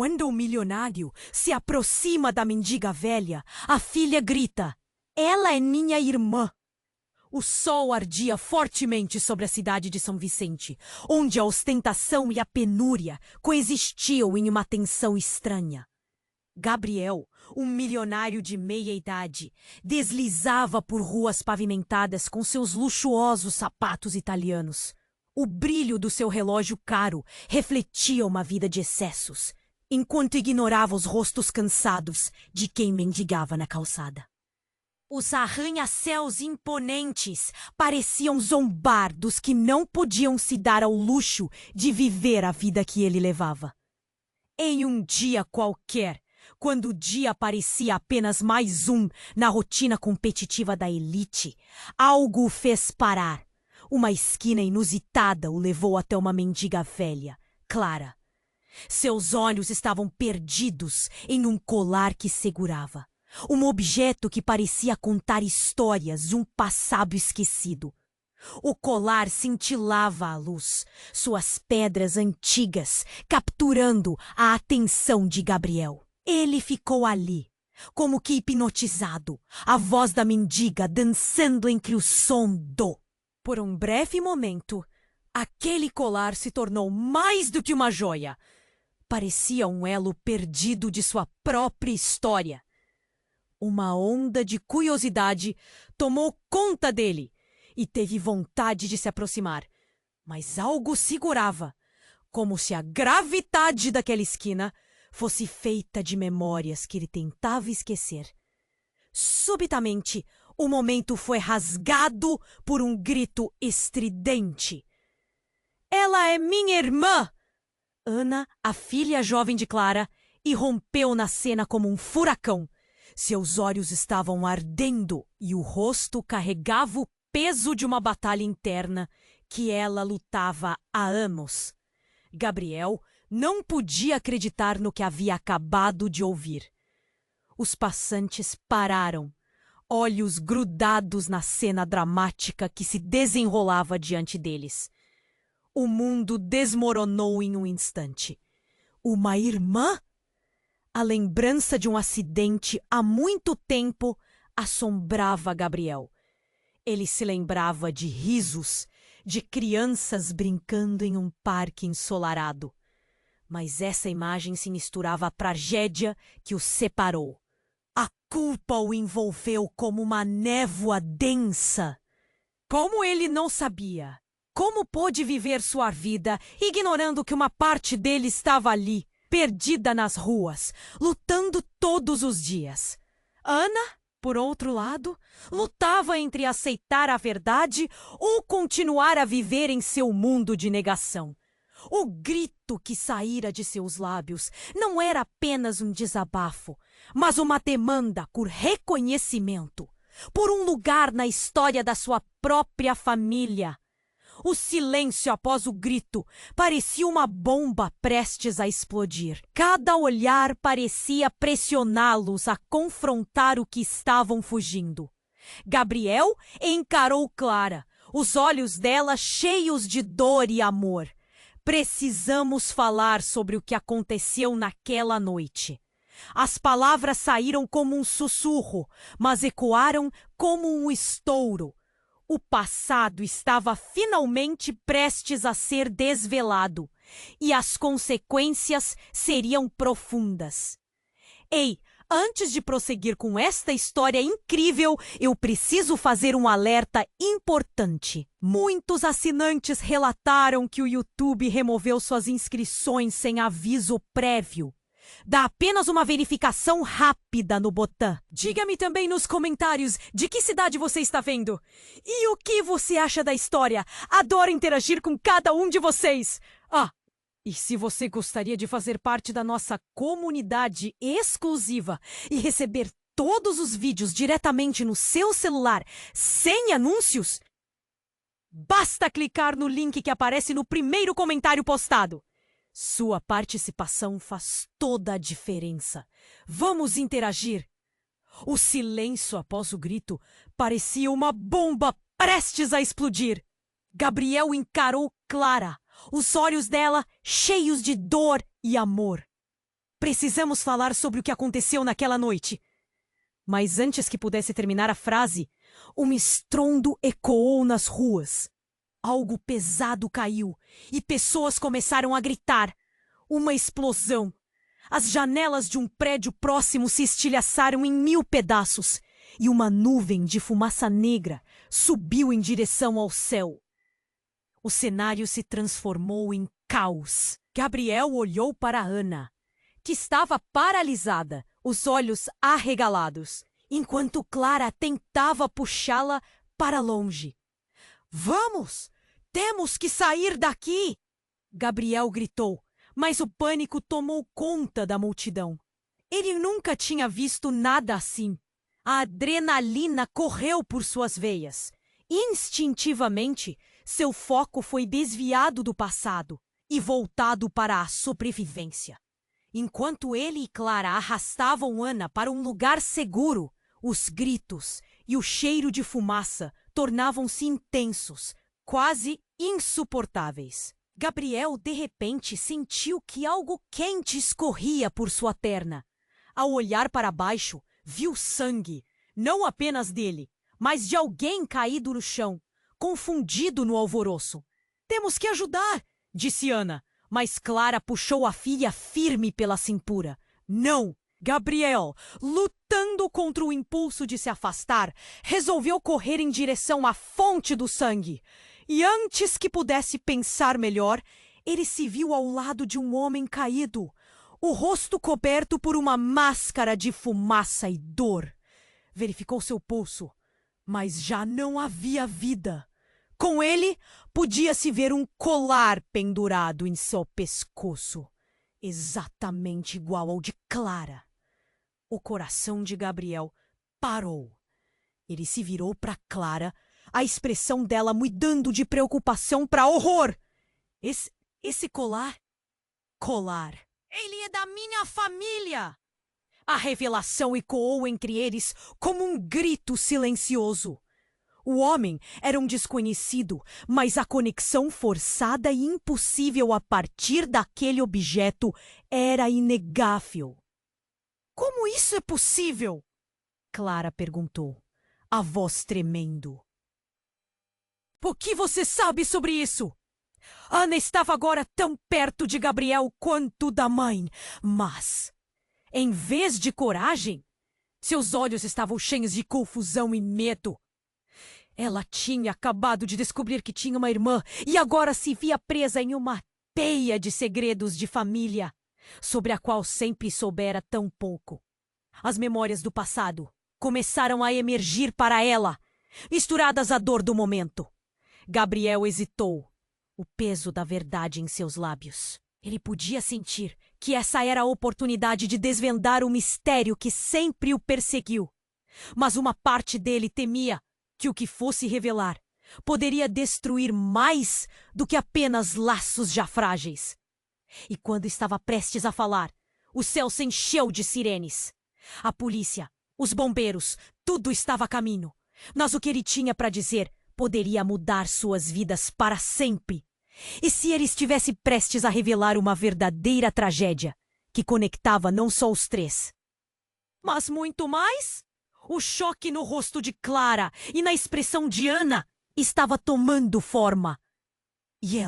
Quando o milionário se aproxima da mendiga velha, a filha grita: "Ela é minha irmã!" O sol ardia fortemente sobre a cidade de São Vicente, onde a ostentação e a penúria coexistiam em uma tensão estranha. Gabriel, um milionário de meia-idade, deslizava por ruas pavimentadas com seus luxuosos sapatos italianos. O brilho do seu relógio caro refletia uma vida de excessos, enquanto ignorava os rostos cansados de quem mendigava na calçada. Os arranha-céus imponentes pareciam zombar dos que não podiam se dar ao luxo de viver a vida que ele levava. Em um dia qualquer, quando o dia parecia apenas mais um na rotina competitiva da elite, algo o fez parar. Uma esquina inusitada o levou até uma mendiga velha, Clara. Seus olhos estavam perdidos em um colar que segurava. Um objeto que parecia contar histórias de um passado esquecido. O colar cintilava à luz, suas pedras antigas capturando a atenção de Gabriel. Ele ficou ali, como que hipnotizado, a voz da mendiga dançando entre o som do... Por um breve momento, aquele colar se tornou mais do que uma joia. Parecia um elo perdido de sua própria história. Uma onda de curiosidade tomou conta dele e teve vontade de se aproximar. Mas algo segurava, como se a gravidade daquela esquina fosse feita de memórias que ele tentava esquecer. Subitamente, o momento foi rasgado por um grito estridente. "Ela é minha irmã!" Ana, a filha jovem de Clara, irrompeu na cena como um furacão. Seus olhos estavam ardendo e o rosto carregava o peso de uma batalha interna que ela lutava há anos. Gabriel não podia acreditar no que havia acabado de ouvir. Os passantes pararam, olhos grudados na cena dramática que se desenrolava diante deles. O mundo desmoronou em um instante. Uma irmã? A lembrança de um acidente há muito tempo assombrava Gabriel. Ele se lembrava de risos, de crianças brincando em um parque ensolarado. Mas essa imagem se misturava à tragédia que os separou. A culpa o envolveu como uma névoa densa. Como ele não sabia? Como pôde viver sua vida ignorando que uma parte dele estava ali, perdida nas ruas, lutando todos os dias? Ana, por outro lado, lutava entre aceitar a verdade ou continuar a viver em seu mundo de negação. O grito que saíra de seus lábios não era apenas um desabafo, mas uma demanda por reconhecimento, por um lugar na história da sua própria família. O silêncio após o grito parecia uma bomba prestes a explodir. Cada olhar parecia pressioná-los a confrontar o que estavam fugindo. Gabriel encarou Clara, os olhos dela cheios de dor e amor. Precisamos falar sobre o que aconteceu naquela noite. As palavras saíram como um sussurro, mas ecoaram como um estouro. O passado estava finalmente prestes a ser desvelado, e as consequências seriam profundas. Ei, antes de prosseguir com esta história incrível, eu preciso fazer um alerta importante. Muitos assinantes relataram que o YouTube removeu suas inscrições sem aviso prévio. Dá apenas uma verificação rápida no botão. Diga-me também nos comentários de que cidade você está vendo. E o que você acha da história? Adoro interagir com cada um de vocês. E se você gostaria de fazer parte da nossa comunidade exclusiva e receber todos os vídeos diretamente no seu celular, sem anúncios, basta clicar no link que aparece no primeiro comentário postado. Sua participação faz toda a diferença. Vamos interagir. O silêncio após o grito parecia uma bomba prestes a explodir. Gabriel encarou Clara, os olhos dela cheios de dor e amor. Precisamos falar sobre o que aconteceu naquela noite. Mas antes que pudesse terminar a frase, um estrondo ecoou nas ruas. Algo pesado caiu e pessoas começaram a gritar. Uma explosão. As janelas de um prédio próximo se estilhaçaram em 1000 pedaços e uma nuvem de fumaça negra subiu em direção ao céu. O cenário se transformou em caos. Gabriel olhou para Ana, que estava paralisada, os olhos arregalados, enquanto Clara tentava puxá-la para longe. Vamos! Temos que sair daqui! Gabriel gritou, mas o pânico tomou conta da multidão. Ele nunca tinha visto nada assim. A adrenalina correu por suas veias. Instintivamente, seu foco foi desviado do passado e voltado para a sobrevivência. Enquanto ele e Clara arrastavam Ana para um lugar seguro, os gritos e o cheiro de fumaça tornavam-se intensos, quase insuportáveis. Gabriel, de repente, sentiu que algo quente escorria por sua perna. Ao olhar para baixo, viu sangue, não apenas dele, mas de alguém caído no chão, confundido no alvoroço. Temos que ajudar, disse Ana, mas Clara puxou a filha firme pela cintura. Não! Gabriel, lutando contra o impulso de se afastar, resolveu correr em direção à fonte do sangue. E antes que pudesse pensar melhor, ele se viu ao lado de um homem caído, o rosto coberto por uma máscara de fumaça e dor. Verificou seu pulso, mas já não havia vida. Com ele, podia-se ver um colar pendurado em seu pescoço, exatamente igual ao de Clara. O coração de Gabriel parou. Ele se virou para Clara, a expressão dela mudando de preocupação para horror. Esse colar? Colar. Ele é da minha família! A revelação ecoou entre eles como um grito silencioso. O homem era um desconhecido, mas a conexão forçada e impossível a partir daquele objeto era inegável. Como isso é possível? Clara perguntou, a voz tremendo. O que você sabe sobre isso? Ana estava agora tão perto de Gabriel quanto da mãe, mas, em vez de coragem, seus olhos estavam cheios de confusão e medo. Ela tinha acabado de descobrir que tinha uma irmã e agora se via presa em uma teia de segredos de família, sobre a qual sempre soubera tão pouco. As memórias do passado começaram a emergir para ela, misturadas à dor do momento. Gabriel hesitou, o peso da verdade em seus lábios. Ele podia sentir que essa era a oportunidade de desvendar o mistério que sempre o perseguiu. Mas uma parte dele temia que o que fosse revelar poderia destruir mais do que apenas laços já frágeis. E quando estava prestes a falar, o céu se encheu de sirenes. A polícia, os bombeiros, tudo estava a caminho. Mas o que ele tinha para dizer poderia mudar suas vidas para sempre. E se ele estivesse prestes a revelar uma verdadeira tragédia que conectava não só os três, mas muito mais? O choque no rosto de Clara e na expressão de Ana estava tomando forma. E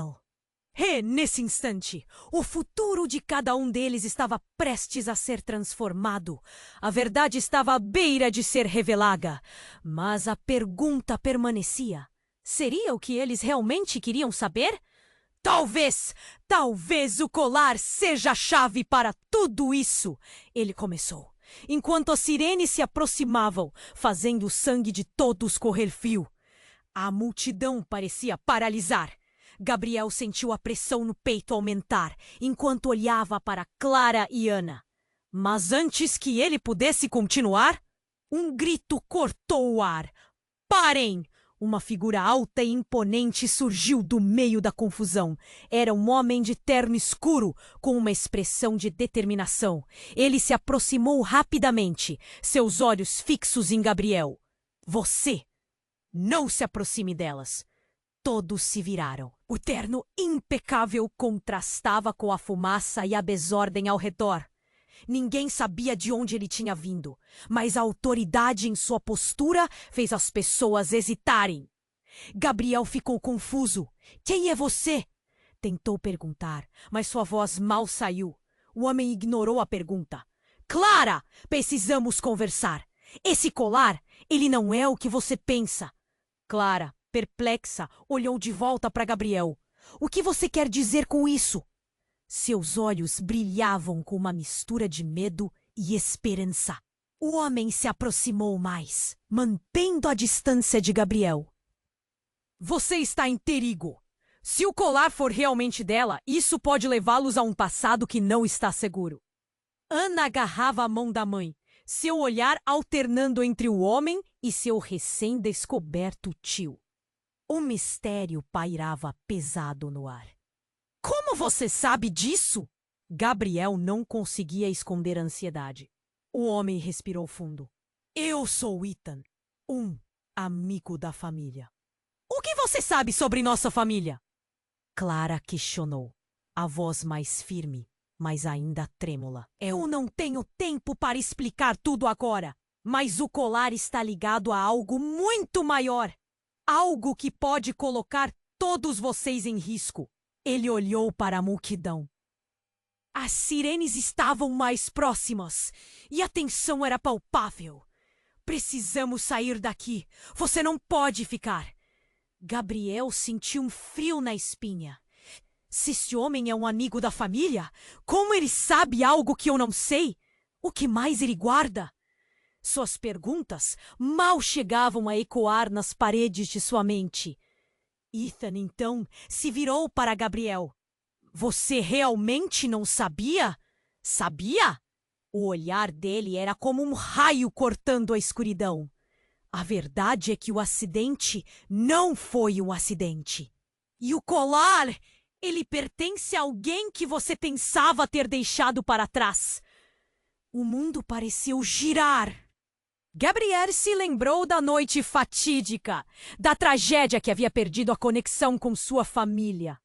nesse instante, o futuro de cada um deles estava prestes a ser transformado. A verdade estava à beira de ser revelada. Mas a pergunta permanecia. Seria o que eles realmente queriam saber? Talvez o colar seja a chave para tudo isso, ele começou, enquanto as sirenes se aproximavam, fazendo o sangue de todos correr frio. A multidão parecia paralisar. Gabriel sentiu a pressão no peito aumentar, enquanto olhava para Clara e Ana. Mas antes que ele pudesse continuar, um grito cortou o ar. Parem! Uma figura alta e imponente surgiu do meio da confusão. Era um homem de terno escuro, com uma expressão de determinação. Ele se aproximou rapidamente, seus olhos fixos em Gabriel. Você! Não se aproxime delas. Todos se viraram. O terno impecável contrastava com a fumaça e a desordem ao redor. Ninguém sabia de onde ele tinha vindo, mas a autoridade em sua postura fez as pessoas hesitarem. Gabriel ficou confuso. Quem é você? Tentou perguntar, mas sua voz mal saiu. O homem ignorou a pergunta. Clara, precisamos conversar. Esse colar, ele não é o que você pensa. Clara, perplexa, olhou de volta para Gabriel. O que você quer dizer com isso? Seus olhos brilhavam com uma mistura de medo e esperança. O homem se aproximou mais, mantendo a distância de Gabriel. Você está em perigo. Se o colar for realmente dela, isso pode levá-los a um passado que não está seguro. Ana agarrava a mão da mãe, seu olhar alternando entre o homem e seu recém-descoberto tio. O mistério pairava pesado no ar. Como você sabe disso? Gabriel não conseguia esconder a ansiedade. O homem respirou fundo. Eu sou Ethan, um amigo da família. O que você sabe sobre nossa família? Clara questionou, a voz mais firme, mas ainda trêmula. Eu não tenho tempo para explicar tudo agora, mas o colar está ligado a algo muito maior. Algo que pode colocar todos vocês em risco. Ele olhou para a multidão. As sirenes estavam mais próximas e a tensão era palpável. Precisamos sair daqui. Você não pode ficar. Gabriel sentiu um frio na espinha. Se esse homem é um amigo da família, como ele sabe algo que eu não sei? O que mais ele guarda? Suas perguntas mal chegavam a ecoar nas paredes de sua mente. Ethan, então, se virou para Gabriel. Você realmente não sabia? Sabia? O olhar dele era como um raio cortando a escuridão. A verdade é que o acidente não foi um acidente. E o colar, ele pertence a alguém que você pensava ter deixado para trás. O mundo pareceu girar. Gabriel se lembrou da noite fatídica, da tragédia que havia perdido a conexão com sua família.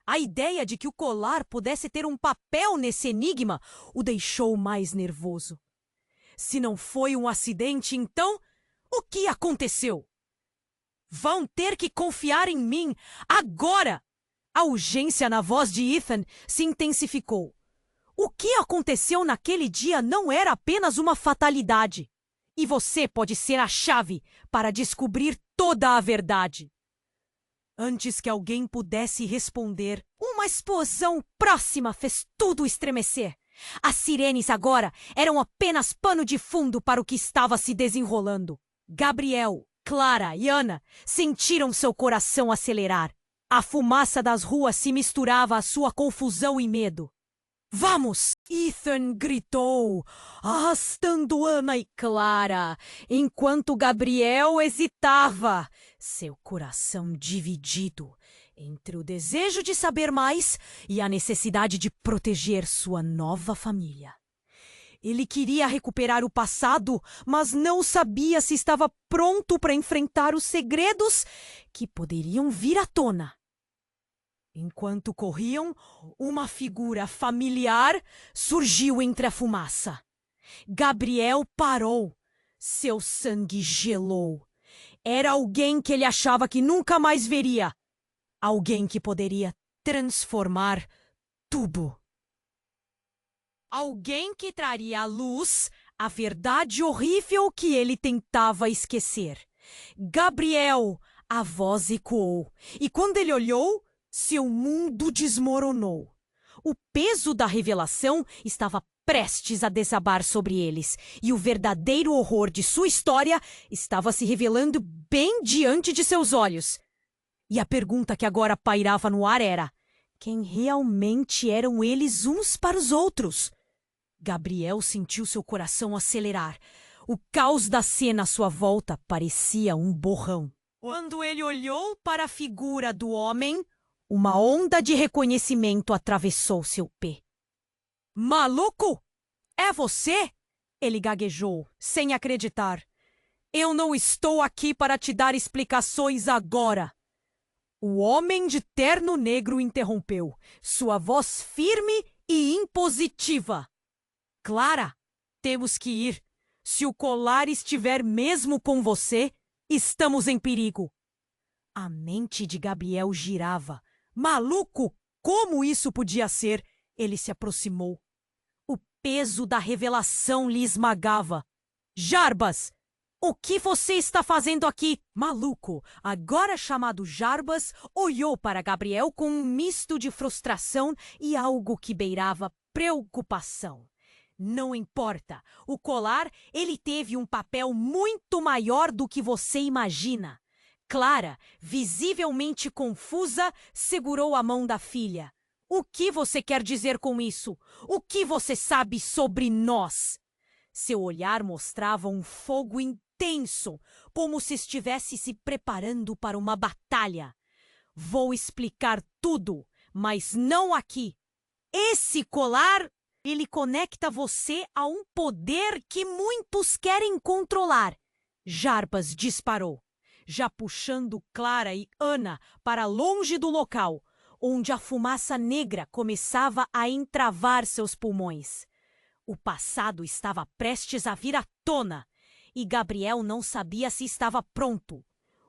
A ideia de que o colar pudesse ter um papel nesse enigma o deixou mais nervoso. Se não foi um acidente, então, o que aconteceu? Vão ter que confiar em mim, agora! A urgência na voz de Ethan se intensificou. O que aconteceu naquele dia não era apenas uma fatalidade. E você pode ser a chave para descobrir toda a verdade. Antes que alguém pudesse responder, uma explosão próxima fez tudo estremecer. As sirenes agora eram apenas pano de fundo para o que estava se desenrolando. Gabriel, Clara e Ana sentiram seu coração acelerar. A fumaça das ruas se misturava à sua confusão e medo. Vamos! Ethan gritou, arrastando Ana e Clara, enquanto Gabriel hesitava, seu coração dividido entre o desejo de saber mais e a necessidade de proteger sua nova família. Ele queria recuperar o passado, mas não sabia se estava pronto para enfrentar os segredos que poderiam vir à tona. Enquanto corriam, uma figura familiar surgiu entre a fumaça. Gabriel parou. Seu sangue gelou. Era alguém que ele achava que nunca mais veria. Alguém que poderia transformar tudo. Alguém que traria à luz a verdade horrível que ele tentava esquecer. Gabriel! A voz ecoou. E quando ele olhou, seu mundo desmoronou. O peso da revelação estava prestes a desabar sobre eles, e o verdadeiro horror de sua história estava se revelando bem diante de seus olhos. E a pergunta que agora pairava no ar era: quem realmente eram eles uns para os outros? Gabriel sentiu seu coração acelerar. O caos da cena à sua volta parecia um borrão. Quando ele olhou para a figura do homem, uma onda de reconhecimento atravessou seu pé. Maluco! É você? Ele gaguejou, sem acreditar. Eu não estou aqui para te dar explicações agora. O homem de terno negro interrompeu, sua voz firme e impositiva. Clara, temos que ir. Se o colar estiver mesmo com você, estamos em perigo. A mente de Gabriel girava. Maluco! Como isso podia ser? Ele se aproximou. O peso da revelação lhe esmagava. Jarbas! O que você está fazendo aqui? Maluco, agora chamado Jarbas, olhou para Gabriel com um misto de frustração e algo que beirava preocupação. Não importa, o colar, ele teve um papel muito maior do que você imagina. Clara, visivelmente confusa, segurou a mão da filha. O que você quer dizer com isso? O que você sabe sobre nós? Seu olhar mostrava um fogo intenso, como se estivesse se preparando para uma batalha. Vou explicar tudo, mas não aqui. Esse colar, ele conecta você a um poder que muitos querem controlar. Jarbas disparou, já puxando Clara e Ana para longe do local, onde a fumaça negra começava a entravar seus pulmões. O passado estava prestes a vir à tona, e Gabriel não sabia se estava pronto.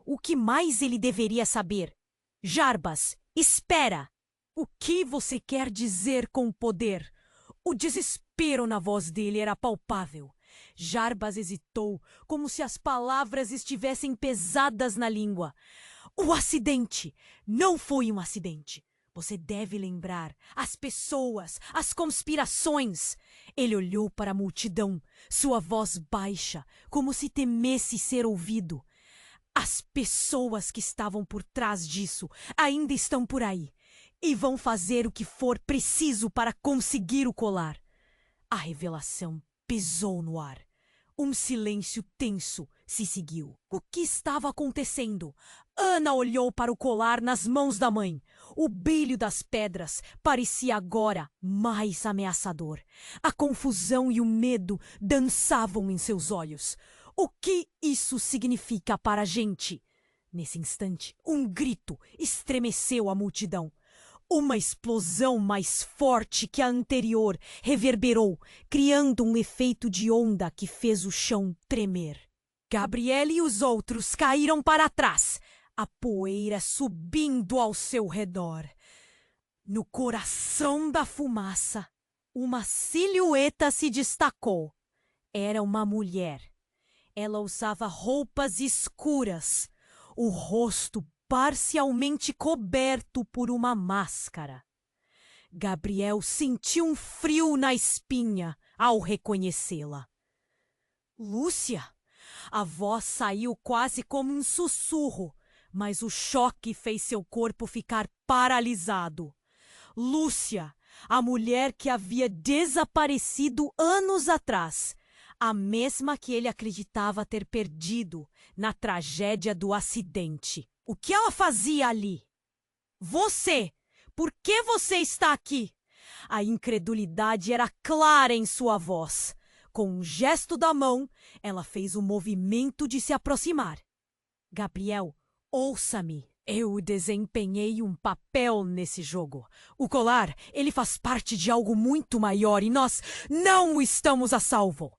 O que mais ele deveria saber? Jarbas, espera! O que você quer dizer com poder? O desespero na voz dele era palpável. Jarbas hesitou, como se as palavras estivessem pesadas na língua. O acidente não foi um acidente. Você deve lembrar, as pessoas, as conspirações. Ele olhou para a multidão, sua voz baixa, como se temesse ser ouvido. As pessoas que estavam por trás disso ainda estão por aí e vão fazer o que for preciso para conseguir o colar. A revelação pesou no ar. Um silêncio tenso se seguiu. O que estava acontecendo? Ana olhou para o colar nas mãos da mãe. O brilho das pedras parecia agora mais ameaçador. A confusão e o medo dançavam em seus olhos. O que isso significa para a gente? Nesse instante, um grito estremeceu a multidão. Uma explosão mais forte que a anterior reverberou, criando um efeito de onda que fez o chão tremer. Gabriel e os outros caíram para trás, a poeira subindo ao seu redor. No coração da fumaça, uma silhueta se destacou. Era uma mulher. Ela usava roupas escuras, o rosto parcialmente coberto por uma máscara. Gabriel sentiu um frio na espinha ao reconhecê-la. Lúcia! A voz saiu quase como um sussurro, mas o choque fez seu corpo ficar paralisado. Lúcia, a mulher que havia desaparecido anos atrás, a mesma que ele acreditava ter perdido na tragédia do acidente. O que ela fazia ali? Você! Por que você está aqui? A incredulidade era clara em sua voz. Com um gesto da mão, ela fez o movimento de se aproximar. Gabriel, ouça-me. Eu desempenhei um papel nesse jogo. O colar, ele faz parte de algo muito maior e nós não estamos a salvo.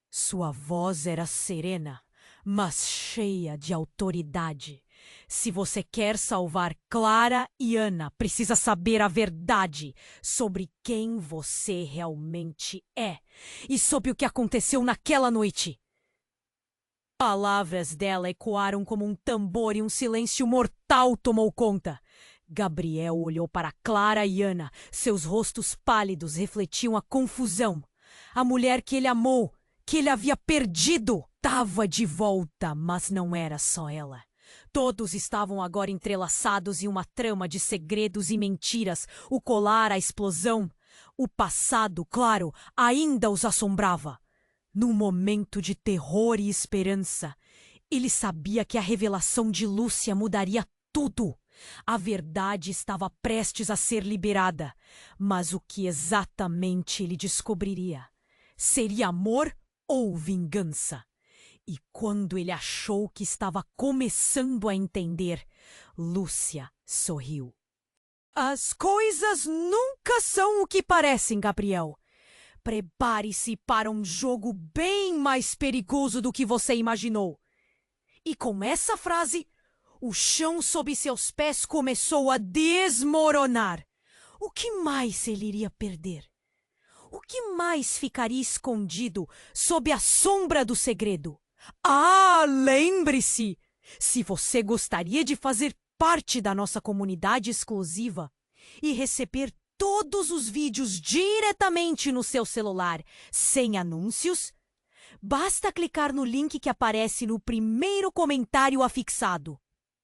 Sua voz era serena, mas cheia de autoridade. Se você quer salvar Clara e Ana, precisa saber a verdade sobre quem você realmente é e sobre o que aconteceu naquela noite. Palavras dela ecoaram como um tambor e um silêncio mortal tomou conta. Gabriel olhou para Clara e Ana. Seus rostos pálidos refletiam a confusão. A mulher que ele amou, que ele havia perdido, estava de volta, mas não era só ela. Todos estavam agora entrelaçados em uma trama de segredos e mentiras. O colar, a explosão. O passado, claro, ainda os assombrava. Num momento de terror e esperança, ele sabia que a revelação de Lúcia mudaria tudo. A verdade estava prestes a ser liberada. Mas o que exatamente ele descobriria? Seria amor ou vingança? E quando ele achou que estava começando a entender, Lúcia sorriu. As coisas nunca são o que parecem, Gabriel. Prepare-se para um jogo bem mais perigoso do que você imaginou. E com essa frase, o chão sob seus pés começou a desmoronar. O que mais ele iria perder? O que mais ficaria escondido sob a sombra do segredo? Ah, lembre-se! Se você gostaria de fazer parte da nossa comunidade exclusiva e receber todos os vídeos diretamente no seu celular, sem anúncios, basta clicar no link que aparece no primeiro comentário afixado.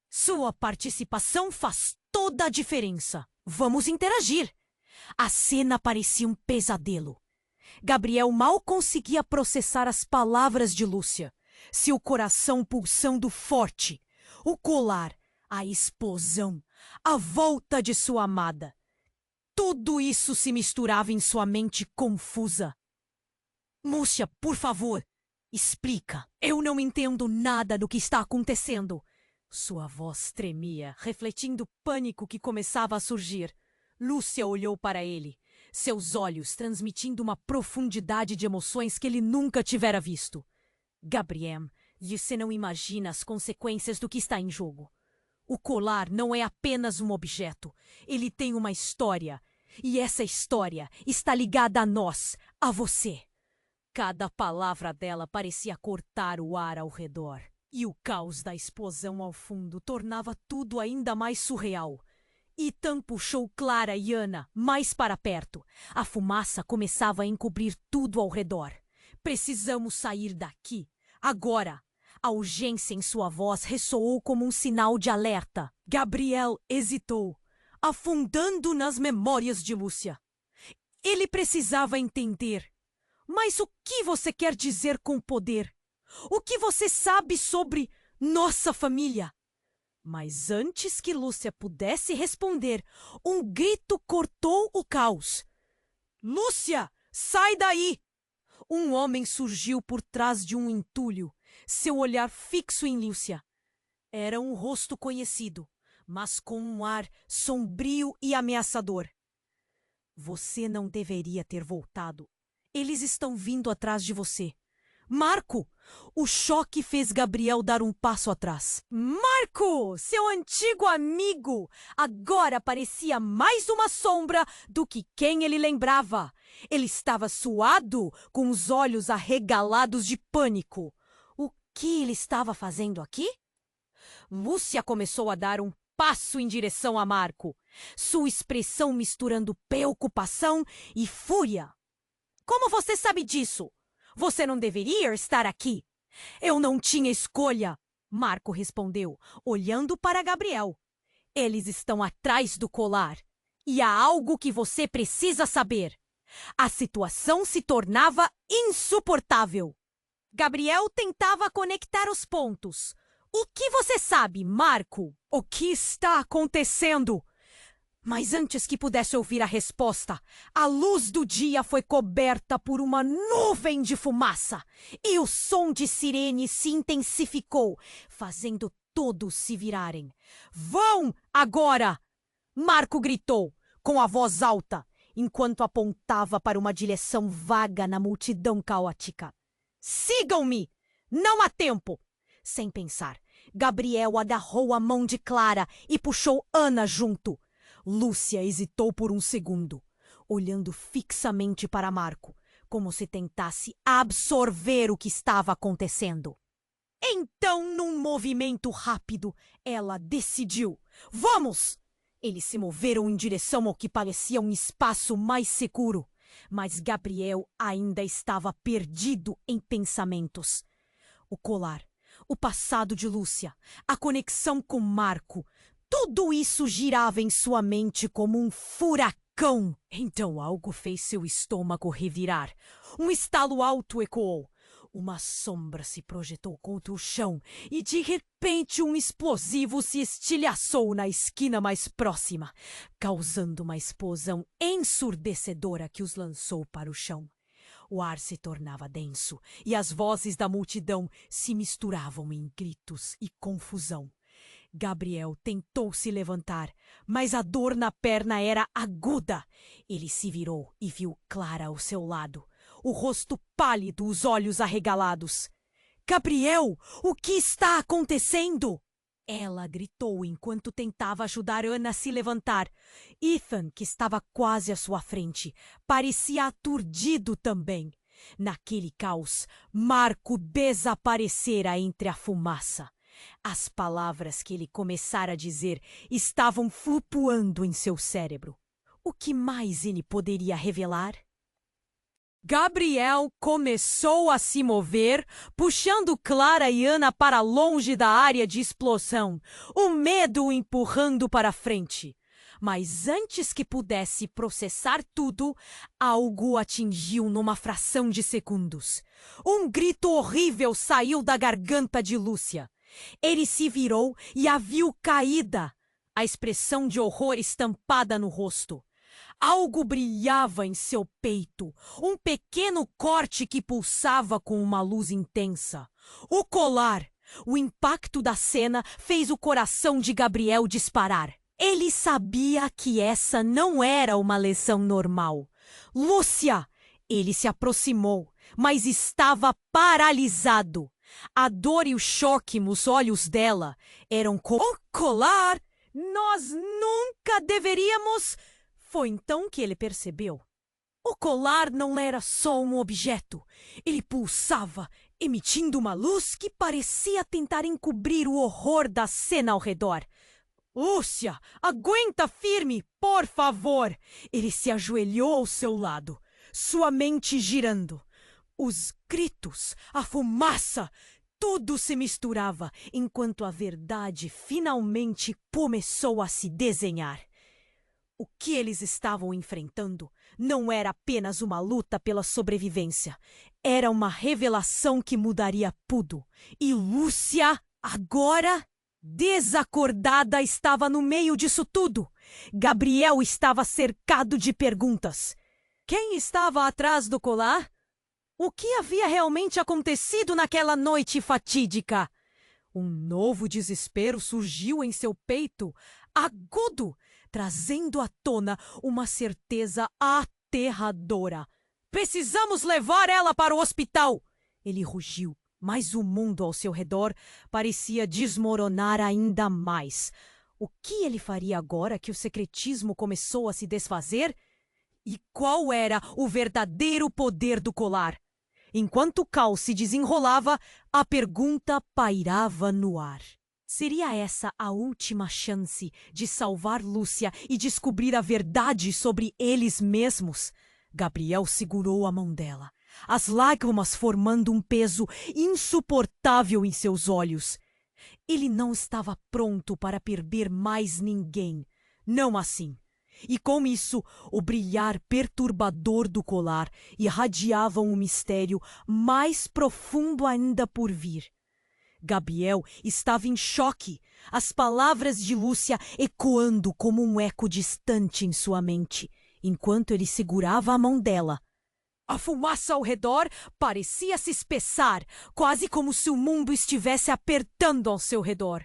Sua participação faz toda a diferença. Vamos interagir! A cena parecia um pesadelo. Gabriel mal conseguia processar as palavras de Lúcia, seu coração pulsando forte, o colar, a explosão, a volta de sua amada. Tudo isso se misturava em sua mente confusa. Lúcia, por favor, explica. Eu não entendo nada do que está acontecendo. Sua voz tremia, refletindo o pânico que começava a surgir. Lúcia olhou para ele, seus olhos transmitindo uma profundidade de emoções que ele nunca tivera visto. Gabriel, você não imagina as consequências do que está em jogo. O colar não é apenas um objeto, ele tem uma história. E essa história está ligada a nós, a você. Cada palavra dela parecia cortar o ar ao redor. E o caos da explosão ao fundo tornava tudo ainda mais surreal. Ethan puxou Clara e Ana mais para perto. A fumaça começava a encobrir tudo ao redor. Precisamos sair daqui, agora. A urgência em sua voz ressoou como um sinal de alerta. Gabriel hesitou, afundando nas memórias de Lúcia. Ele precisava entender. Mas o que você quer dizer com poder? O que você sabe sobre nossa família? Mas antes que Lúcia pudesse responder, um grito cortou o caos. Lúcia, sai daí! Um homem surgiu por trás de um entulho, seu olhar fixo em Lúcia. Era um rosto conhecido, mas com um ar sombrio e ameaçador. Você não deveria ter voltado. Eles estão vindo atrás de você. Marco! O choque fez Gabriel dar um passo atrás. Marco! Seu antigo amigo! Agora parecia mais uma sombra do que quem ele lembrava. Ele estava suado, com os olhos arregalados de pânico. O que ele estava fazendo aqui? Lúcia começou a dar um passo em direção a Marco, sua expressão misturando preocupação e fúria. Como você sabe disso? Você não deveria estar aqui. Eu não tinha escolha, Marco respondeu, olhando para Gabriel. Eles estão atrás do colar. E há algo que você precisa saber. A situação se tornava insuportável. Gabriel tentava conectar os pontos. O que você sabe, Marco? O que está acontecendo? Mas antes que pudesse ouvir a resposta, a luz do dia foi coberta por uma nuvem de fumaça e o som de sirene se intensificou, fazendo todos se virarem. Vão agora! Marco gritou, com a voz alta, enquanto apontava para uma direção vaga na multidão caótica. Sigam-me! Não há tempo! Sem pensar, Gabriel agarrou a mão de Clara e puxou Ana junto. Lúcia hesitou por um segundo, olhando fixamente para Marco, como se tentasse absorver o que estava acontecendo. Então, num movimento rápido, ela decidiu. Vamos! Eles se moveram em direção ao que parecia um espaço mais seguro, mas Gabriel ainda estava perdido em pensamentos. O colar, o passado de Lúcia, a conexão com Marco, tudo isso girava em sua mente como um furacão. Então algo fez seu estômago revirar. Um estalo alto ecoou. Uma sombra se projetou contra o chão e de repente um explosivo se estilhaçou na esquina mais próxima, causando uma explosão ensurdecedora que os lançou para o chão. O ar se tornava denso e as vozes da multidão se misturavam em gritos e confusão. Gabriel tentou se levantar, mas a dor na perna era aguda. Ele se virou e viu Clara ao seu lado, o rosto pálido, os olhos arregalados. Gabriel, o que está acontecendo? Ela gritou enquanto tentava ajudar Ana a se levantar. Ethan, que estava quase à sua frente, parecia aturdido também. Naquele caos, Marco desaparecera entre a fumaça. As palavras que ele começara a dizer estavam flutuando em seu cérebro. O que mais ele poderia revelar? Gabriel começou a se mover, puxando Clara e Ana para longe da área de explosão, o medo o empurrando para frente. Mas antes que pudesse processar tudo, algo o atingiu numa fração de segundos. Um grito horrível saiu da garganta de Lúcia. Ele se virou e a viu caída, a expressão de horror estampada no rosto. Algo brilhava em seu peito, um pequeno corte que pulsava com uma luz intensa. O colar! O impacto da cena fez o coração de Gabriel disparar. Ele sabia que essa não era uma lesão normal. Lúcia! Ele se aproximou, mas estava paralisado. A dor e o choque nos olhos dela eram como... O colar! Nós nunca deveríamos... Foi então que ele percebeu. O colar não era só um objeto. Ele pulsava, emitindo uma luz que parecia tentar encobrir o horror da cena ao redor. Lúcia, aguenta firme, por favor! Ele se ajoelhou ao seu lado, sua mente girando. Os gritos, a fumaça, tudo se misturava enquanto a verdade finalmente começou a se desenhar. O que eles estavam enfrentando não era apenas uma luta pela sobrevivência. Era uma revelação que mudaria tudo. E Lúcia, agora, desacordada, estava no meio disso tudo. Gabriel estava cercado de perguntas. Quem estava atrás do colar? O que havia realmente acontecido naquela noite fatídica? Um novo desespero surgiu em seu peito, agudo, trazendo à tona uma certeza aterradora. Precisamos levar ela para o hospital! Ele rugiu, mas o mundo ao seu redor parecia desmoronar ainda mais. O que ele faria agora que o secretismo começou a se desfazer? E qual era o verdadeiro poder do colar? Enquanto o caos se desenrolava, a pergunta pairava no ar. Seria essa a última chance de salvar Lúcia e descobrir a verdade sobre eles mesmos? Gabriel segurou a mão dela, as lágrimas formando um peso insuportável em seus olhos. Ele não estava pronto para perder mais ninguém. Não assim. E com isso, o brilhar perturbador do colar irradiava um mistério mais profundo ainda por vir. Gabriel estava em choque, as palavras de Lúcia ecoando como um eco distante em sua mente, enquanto ele segurava a mão dela. A fumaça ao redor parecia se espessar, quase como se o mundo estivesse apertando ao seu redor.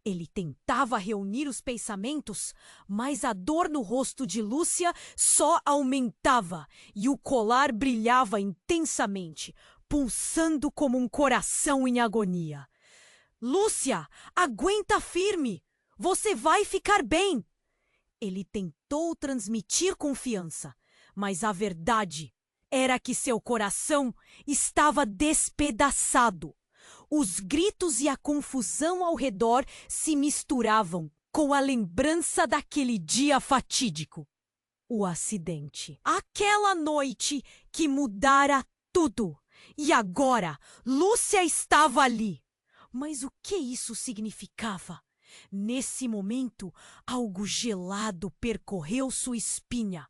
Ele tentava reunir os pensamentos, mas a dor no rosto de Lúcia só aumentava e o colar brilhava intensamente, pulsando como um coração em agonia. Lúcia, aguenta firme! Você vai ficar bem! Ele tentou transmitir confiança, mas a verdade era que seu coração estava despedaçado. Os gritos e a confusão ao redor se misturavam com a lembrança daquele dia fatídico. O acidente. Aquela noite que mudara tudo. E agora, Lúcia estava ali. Mas o que isso significava? Nesse momento, algo gelado percorreu sua espinha.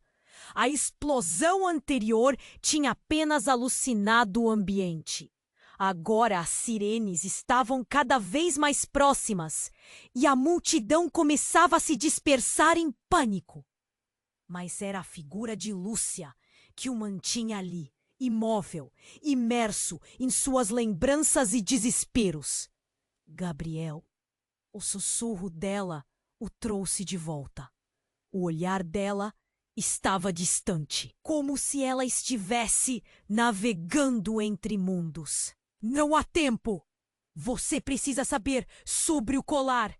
A explosão anterior tinha apenas alucinado o ambiente. Agora as sirenes estavam cada vez mais próximas e a multidão começava a se dispersar em pânico. Mas era a figura de Lúcia que o mantinha ali, imóvel, imerso em suas lembranças e desesperos. Gabriel, o sussurro dela o trouxe de volta. O olhar dela estava distante, como se ela estivesse navegando entre mundos. Não há tempo! Você precisa saber sobre o colar.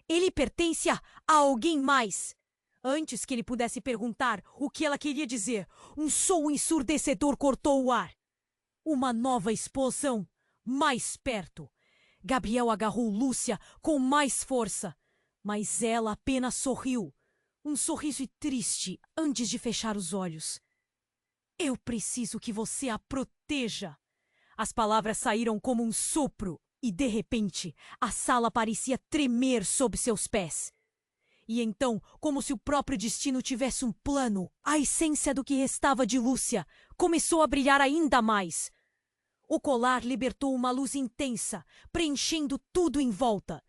Ele pertence a alguém mais. Antes que ele pudesse perguntar o que ela queria dizer, um som ensurdecedor cortou o ar. Uma nova explosão, mais perto. Gabriel agarrou Lúcia com mais força, mas ela apenas sorriu. Um sorriso triste antes de fechar os olhos. Eu preciso que você a proteja. As palavras saíram como um sopro e, de repente, a sala parecia tremer sob seus pés. E então, como se o próprio destino tivesse um plano, a essência do que restava de Lúcia começou a brilhar ainda mais. O colar libertou uma luz intensa, preenchendo tudo em volta.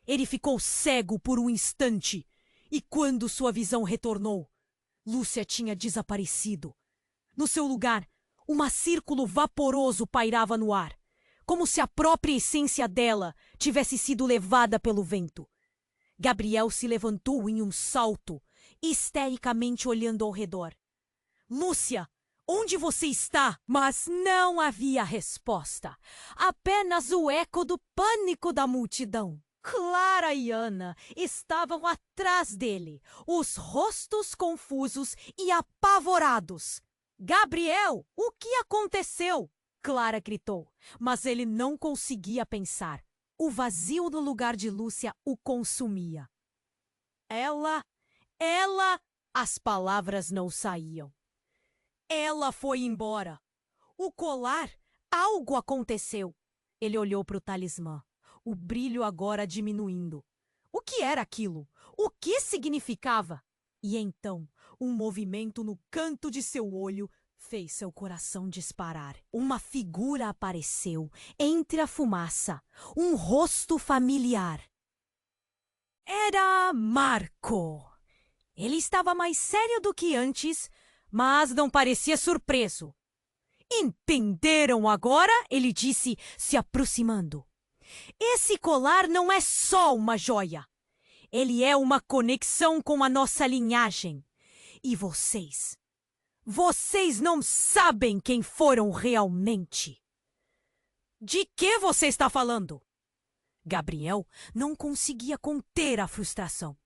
Ele ficou cego por um instante. E quando sua visão retornou, Lúcia tinha desaparecido. No seu lugar, um círculo vaporoso pairava no ar, como se a própria essência dela tivesse sido levada pelo vento. Gabriel se levantou em um salto, histericamente olhando ao redor. Lúcia, onde você está? Mas não havia resposta. Apenas o eco do pânico da multidão. Clara e Ana estavam atrás dele, os rostos confusos e apavorados. Gabriel, o que aconteceu? Clara gritou, mas ele não conseguia pensar. O vazio no lugar de Lúcia o consumia. Ela... As palavras não saíam. Ela foi embora. O colar... Algo aconteceu. Ele olhou para o talismã. O brilho agora diminuindo. O que era aquilo? O que significava? E então, um movimento no canto de seu olho fez seu coração disparar. Uma figura apareceu entre a fumaça. Um rosto familiar. Era Marco. Ele estava mais sério do que antes, mas não parecia surpreso. Entenderam agora? Ele disse, se aproximando. Esse colar não é só uma joia. Ele é uma conexão com a nossa linhagem. E vocês não sabem quem foram realmente. De que você está falando? Gabriel não conseguia conter a frustração.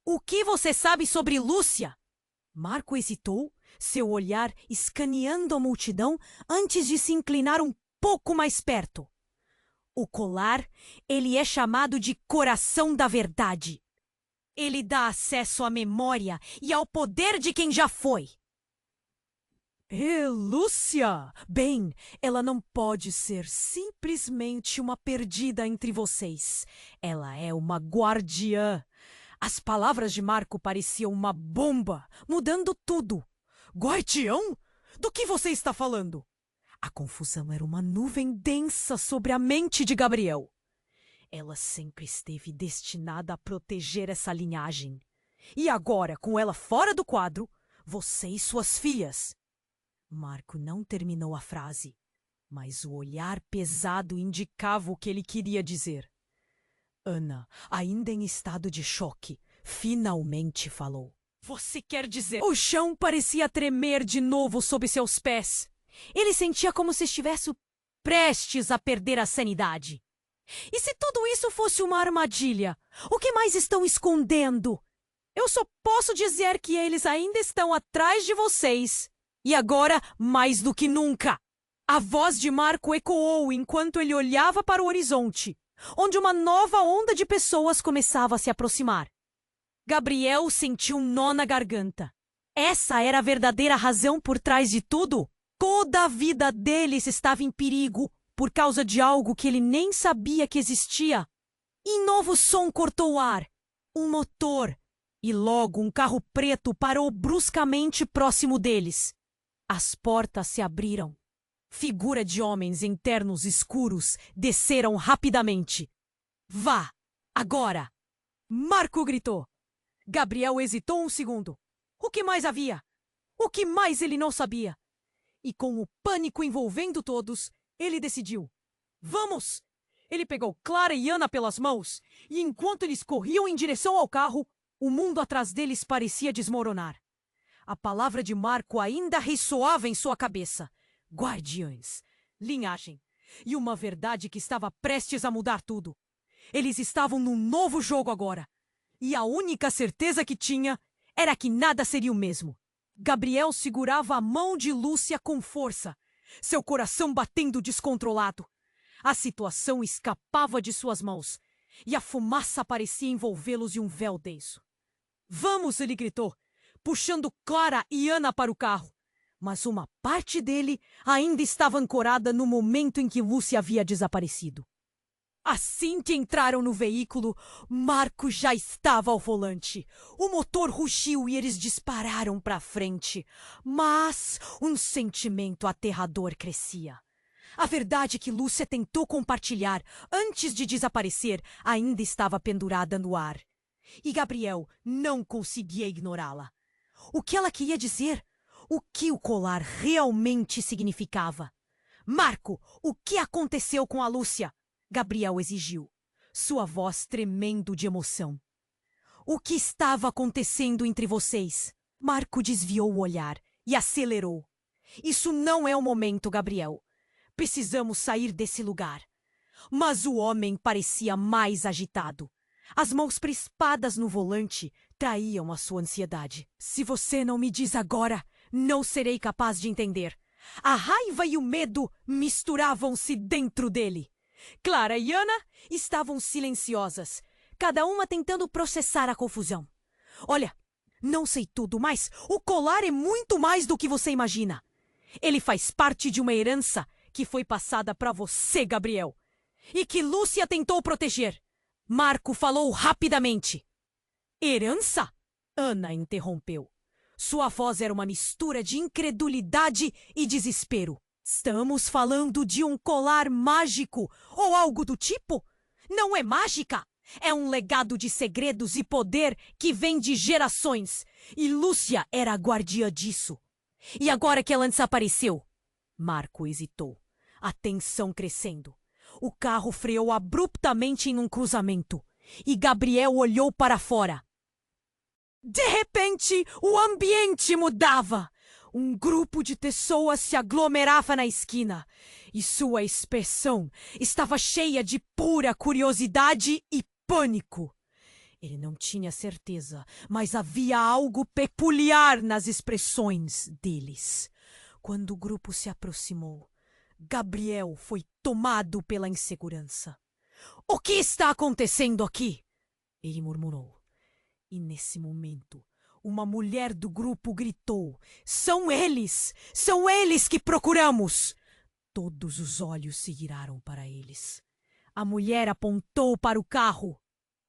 O que você sabe sobre Lúcia? Marco hesitou, seu olhar escaneando a multidão antes de se inclinar um pouco mais perto. O colar, ele é chamado de coração da verdade. Ele dá acesso à memória e ao poder de quem já foi. Lúcia! Bem, ela não pode ser simplesmente uma perdida entre vocês. Ela é uma guardiã. As palavras de Marco pareciam uma bomba, mudando tudo. Guardião? Do que você está falando? A confusão era uma nuvem densa sobre a mente de Gabriel. Ela sempre esteve destinada a proteger essa linhagem. E agora, com ela fora do quadro, você e suas filhas. Marco não terminou a frase, mas o olhar pesado indicava o que ele queria dizer. Ana, ainda em estado de choque, finalmente falou. Você quer dizer... O chão parecia tremer de novo sob seus pés. Ele sentia como se estivesse prestes a perder a sanidade. E se tudo isso fosse uma armadilha? O que mais estão escondendo? Eu só posso dizer que eles ainda estão atrás de vocês. E agora, mais do que nunca. A voz de Marco ecoou enquanto ele olhava para o horizonte, onde uma nova onda de pessoas começava a se aproximar. Gabriel sentiu um nó na garganta. Essa era a verdadeira razão por trás de tudo? Toda a vida deles estava em perigo por causa de algo que ele nem sabia que existia. E novo som cortou o ar. Um motor. E logo um carro preto parou bruscamente próximo deles. As portas se abriram. Figura de homens em ternos escuros desceram rapidamente. Vá! Agora! Marco gritou. Gabriel hesitou um segundo. O que mais havia? O que mais ele não sabia? E com o pânico envolvendo todos, ele decidiu. Vamos! Ele pegou Clara e Ana pelas mãos, e enquanto eles corriam em direção ao carro, O mundo atrás deles parecia desmoronar. A palavra de Marco ainda ressoava em sua cabeça. Guardiões, linhagem, e uma verdade que estava prestes a mudar tudo. Eles estavam num novo jogo agora. E a única certeza que tinha era que nada seria o mesmo. Gabriel segurava a mão de Lúcia com força, seu coração batendo descontrolado. A situação escapava de suas mãos, e a fumaça parecia envolvê-los em um véu denso. Vamos, ele gritou, puxando Clara e Ana para o carro. Mas uma parte dele ainda estava ancorada no momento em que Lúcia havia desaparecido. Assim que entraram no veículo, Marco já estava ao volante. O motor rugiu e eles dispararam para frente. Mas um sentimento aterrador crescia. A verdade que Lúcia tentou compartilhar antes de desaparecer ainda estava pendurada no ar. E Gabriel não conseguia ignorá-la. O que ela queria dizer? O que o colar realmente significava? Marco, o que aconteceu com a Lúcia? Gabriel exigiu, sua voz tremendo de emoção. O que estava acontecendo entre vocês? Marco desviou o olhar e acelerou. Isso não é o momento, Gabriel. Precisamos sair desse lugar. Mas o homem parecia mais agitado. As mãos crispadas no volante traíam a sua ansiedade. Se você não me diz agora, não serei capaz de entender. A raiva e o medo misturavam-se dentro dele. Clara e Ana estavam silenciosas, cada uma tentando processar a confusão. Olha, não sei tudo, mas o colar é muito mais do que você imagina. Ele faz parte de uma herança que foi passada para você, Gabriel, e que Lúcia tentou proteger. Marco falou rapidamente. Herança? Ana interrompeu. Sua voz era uma mistura de incredulidade e desespero. Estamos falando de um colar mágico ou algo do tipo? Não é mágica. É um legado de segredos e poder que vem de gerações. E Lúcia era a guardiã disso. E agora que ela desapareceu? Marco hesitou, a tensão crescendo. O carro freou abruptamente em um cruzamento. E Gabriel olhou para fora. De repente, o ambiente mudava. Um grupo de pessoas se aglomerava na esquina, e sua expressão estava cheia de pura curiosidade e pânico. Ele não tinha certeza, mas havia algo peculiar nas expressões deles. Quando o grupo se aproximou, Gabriel foi tomado pela insegurança. — O que está acontecendo aqui? Ele murmurou. E nesse momento, uma mulher do grupo gritou. São eles! São eles que procuramos! Todos os olhos se viraram para eles. A mulher apontou para o carro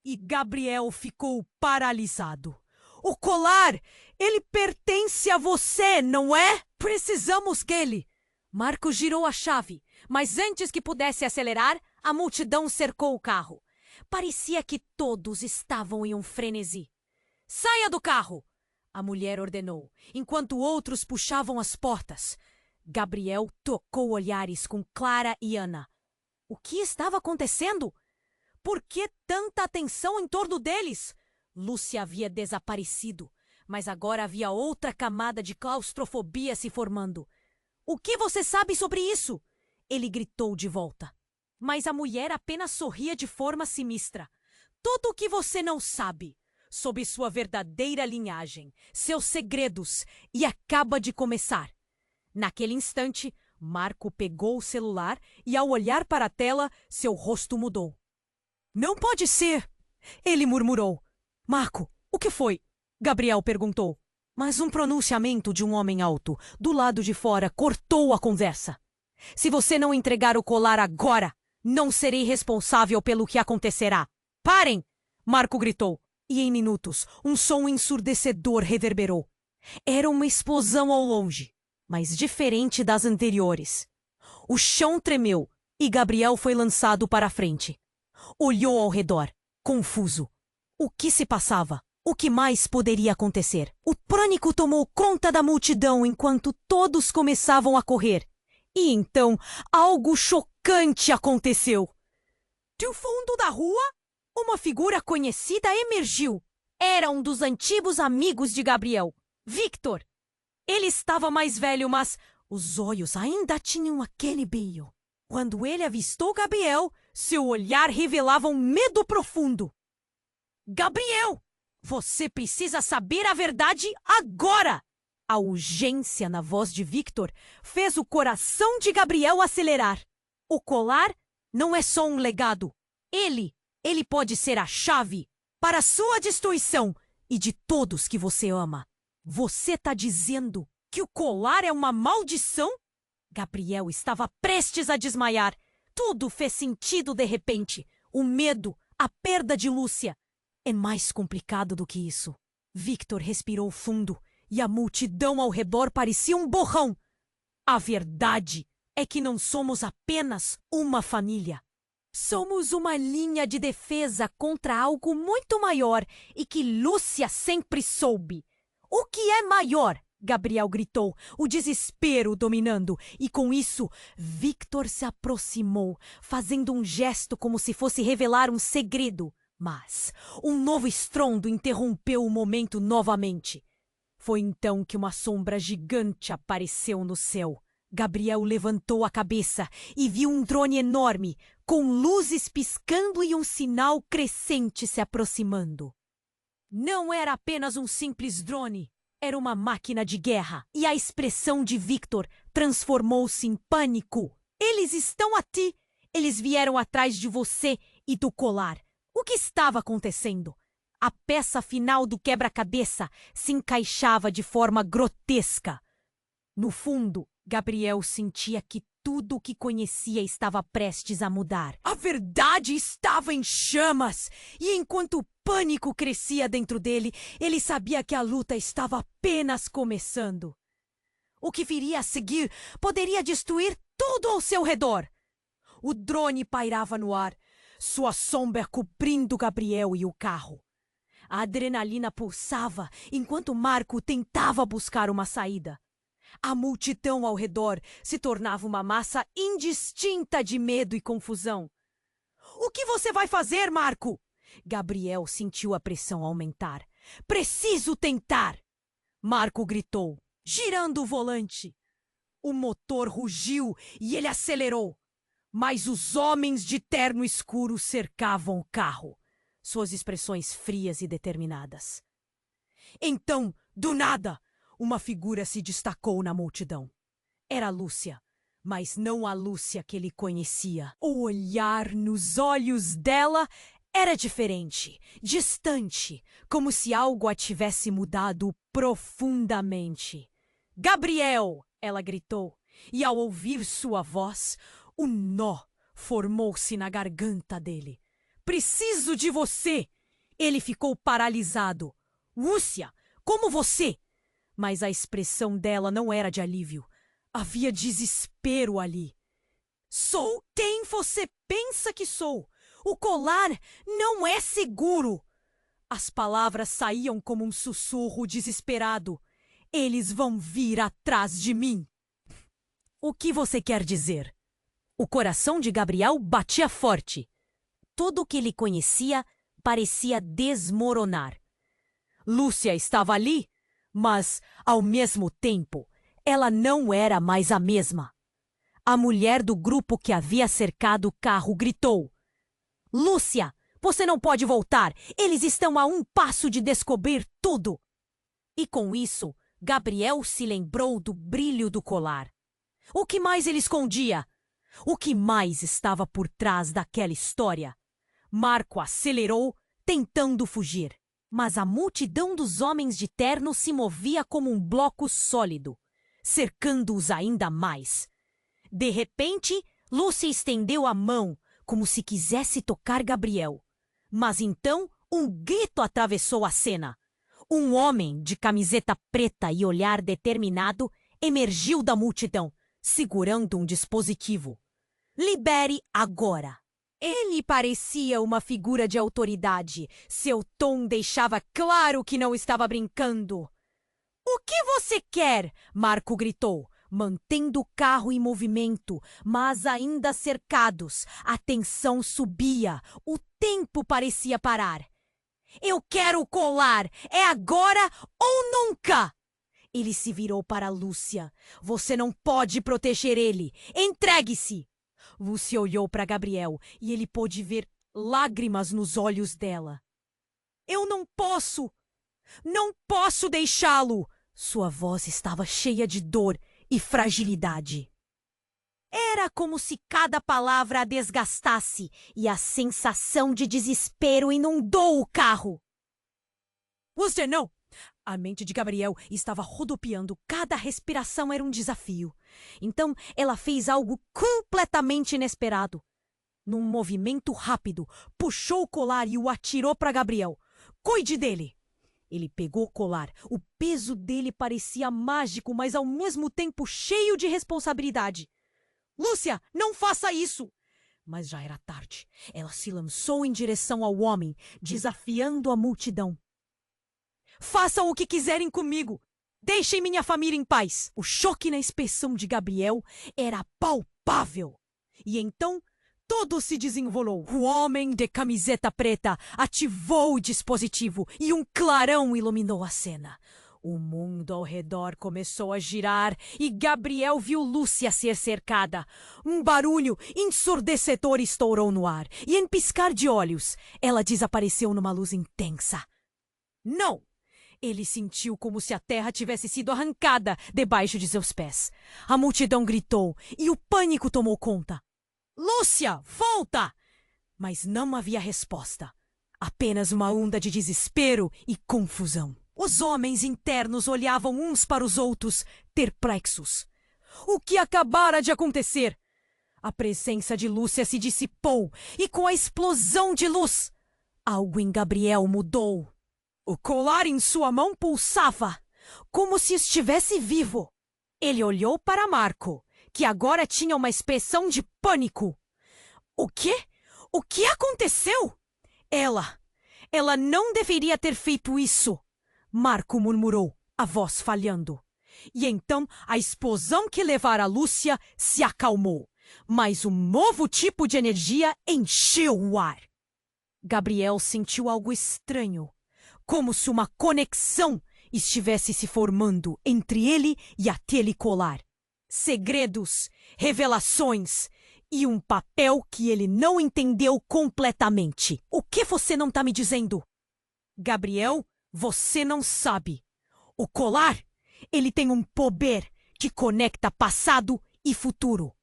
e Gabriel ficou paralisado. O colar! Ele pertence a você, não é? Precisamos dele! Marco girou a chave, mas antes que pudesse acelerar, a multidão cercou o carro. Parecia que todos estavam em um frenesi. Saia do carro! A mulher ordenou, enquanto outros puxavam as portas. Gabriel trocou olhares com Clara e Ana. O que estava acontecendo? Por que tanta atenção em torno deles? Lúcia havia desaparecido, mas agora havia outra camada de claustrofobia se formando. O que você sabe sobre isso? Ele gritou de volta. Mas a mulher apenas sorria de forma sinistra. Tudo o que você não sabe sobre sua verdadeira linhagem, seus segredos, e acaba de começar. Naquele instante, Marco pegou o celular e, ao olhar para a tela, seu rosto mudou. Não pode ser! Ele murmurou. Marco, o que foi? Gabriel perguntou. Mas um pronunciamento de um homem alto, do lado de fora, cortou a conversa. Se você não entregar o colar agora, não serei responsável pelo que acontecerá. Parem! Marco gritou. E em minutos, um som ensurdecedor reverberou. Era uma explosão ao longe, mas diferente das anteriores. O chão tremeu e Gabriel foi lançado para a frente. Olhou ao redor, confuso. O que se passava? O que mais poderia acontecer? O pânico tomou conta da multidão enquanto todos começavam a correr. E então, algo chocante aconteceu. Do fundo da rua, uma figura conhecida emergiu. Era um dos antigos amigos de Gabriel, Victor. Ele estava mais velho, mas os olhos ainda tinham aquele brilho. Quando ele avistou Gabriel, seu olhar revelava um medo profundo. Gabriel, você precisa saber a verdade agora! A urgência na voz de Victor fez o coração de Gabriel acelerar. O colar não é só um legado. Ele pode ser a chave para a sua destruição e de todos que você ama. Você está dizendo que o colar é uma maldição? Gabriel estava prestes a desmaiar. Tudo fez sentido de repente. O medo, a perda de Lúcia. É mais complicado do que isso. Victor respirou fundo e a multidão ao redor parecia um borrão. A verdade é que não somos apenas uma família. Somos uma linha de defesa contra algo muito maior e que Lúcia sempre soube. O que é maior? Gabriel gritou, o desespero dominando. E com isso, Victor se aproximou, fazendo um gesto como se fosse revelar um segredo. Mas um novo estrondo interrompeu o momento novamente. Foi então que uma sombra gigante apareceu no céu. Gabriel levantou a cabeça e viu um drone enorme, com luzes piscando e um sinal crescente se aproximando. Não era apenas um simples drone, era uma máquina de guerra, e a expressão de Victor transformou-se em pânico. Eles estão aqui! Eles vieram atrás de você e do colar. O que estava acontecendo? A peça final do quebra-cabeça se encaixava de forma grotesca. No fundo, Gabriel sentia que tudo o que conhecia estava prestes a mudar. A verdade estava em chamas, e enquanto o pânico crescia dentro dele, ele sabia que a luta estava apenas começando. O que viria a seguir poderia destruir tudo ao seu redor. O drone pairava no ar, sua sombra cobrindo Gabriel e o carro. A adrenalina pulsava enquanto Marco tentava buscar uma saída. A multidão ao redor se tornava uma massa indistinta de medo e confusão. O que você vai fazer, Marco? Gabriel sentiu a pressão aumentar. Preciso tentar! Marco gritou, girando o volante. O motor rugiu e ele acelerou. Mas os homens de terno escuro cercavam o carro, suas expressões frias e determinadas. Então, do nada, uma figura se destacou na multidão. Era Lúcia, mas não a Lúcia que ele conhecia. O olhar nos olhos dela era diferente, distante, como se algo a tivesse mudado profundamente. Gabriel! Ela gritou, e ao ouvir sua voz, um nó formou-se na garganta dele. Preciso de você! Ele ficou paralisado. Lúcia, como você? Mas a expressão dela não era de alívio. Havia desespero ali. Sou quem você pensa que sou. O colar não é seguro. As palavras saíam como um sussurro desesperado. Eles vão vir atrás de mim. O que você quer dizer? O coração de Gabriel batia forte. Tudo o que ele conhecia parecia desmoronar. Lúcia estava ali, mas, ao mesmo tempo, ela não era mais a mesma. A mulher do grupo que havia cercado o carro gritou: Lúcia, você não pode voltar! Eles estão a um passo de descobrir tudo! E com isso, Gabriel se lembrou do brilho do colar. O que mais ele escondia? O que mais estava por trás daquela história? Marco acelerou, tentando fugir. Mas a multidão dos homens de terno se movia como um bloco sólido, cercando-os ainda mais. De repente, Lúcia estendeu a mão, como se quisesse tocar Gabriel. Mas então, um grito atravessou a cena. Um homem de camiseta preta e olhar determinado emergiu da multidão, segurando um dispositivo. Libere agora! Ele parecia uma figura de autoridade. Seu tom deixava claro que não estava brincando. O que você quer? Marco gritou, mantendo o carro em movimento, mas ainda cercados. A tensão subia. O tempo parecia parar. Eu quero o colar! É agora ou nunca! Ele se virou para Lúcia. Você não pode proteger ele! Entregue-se! Lúcia olhou para Gabriel e ele pôde ver lágrimas nos olhos dela. Eu não posso! Não posso deixá-lo! Sua voz estava cheia de dor e fragilidade. Era como se cada palavra a desgastasse e a sensação de desespero inundou o carro. Você não! A mente de Gabriel estava rodopiando, cada respiração era um desafio. Então ela fez algo completamente inesperado. Num movimento rápido, puxou o colar e o atirou para Gabriel. Cuide dele! Ele pegou o colar. O peso dele parecia mágico, mas ao mesmo tempo cheio de responsabilidade. Lúcia, não faça isso! Mas já era tarde. Ela se lançou em direção ao homem, desafiando a multidão. Façam o que quiserem comigo! Deixem minha família em paz! O choque na expressão de Gabriel era palpável. E então, tudo se desenrolou. O homem de camiseta preta ativou o dispositivo e um clarão iluminou a cena. O mundo ao redor começou a girar e Gabriel viu Lúcia ser cercada. Um barulho ensurdecedor estourou no ar e, em piscar de olhos, ela desapareceu numa luz intensa. Não! Ele sentiu como se a terra tivesse sido arrancada debaixo de seus pés. A multidão gritou e o pânico tomou conta. Lúcia, volta! Mas não havia resposta. Apenas uma onda de desespero e confusão. Os homens internos olhavam uns para os outros, perplexos. O que acabara de acontecer? A presença de Lúcia se dissipou e com a explosão de luz, algo em Gabriel mudou. O colar em sua mão pulsava, como se estivesse vivo. Ele olhou para Marco, que agora tinha uma expressão de pânico. O quê? O que aconteceu? Ela não deveria ter feito isso. Marco murmurou, a voz falhando. E então a explosão que levara a Lúcia se acalmou, mas um novo tipo de energia encheu o ar. Gabriel sentiu algo estranho, como se uma conexão estivesse se formando entre ele e aquele colar. Segredos, revelações e um papel que ele não entendeu completamente. O que você não está me dizendo? Gabriel, você não sabe. O colar, ele tem um poder que conecta passado e futuro.